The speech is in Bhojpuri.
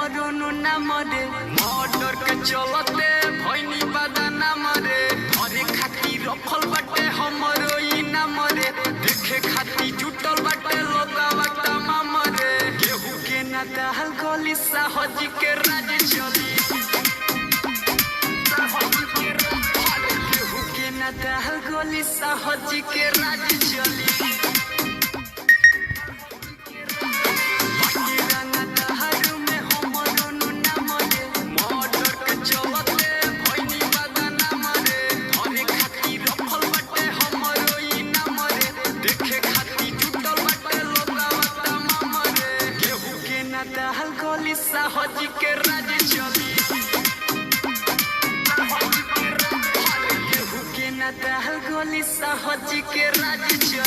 हमरो नाम रे मर्डर के चलते भइनी बदनाम रे अरे खाती रखल बाटे हमरो ई नाम रे देखे खाती जुटल बाटे लोगवा तमाम रे केहू के ना दहल गली साहजी के राज चली केहू के ना दहल गली साहजी के राज चली साहजी के राज चली केहू के ना दहल गली साहजी के राज चली।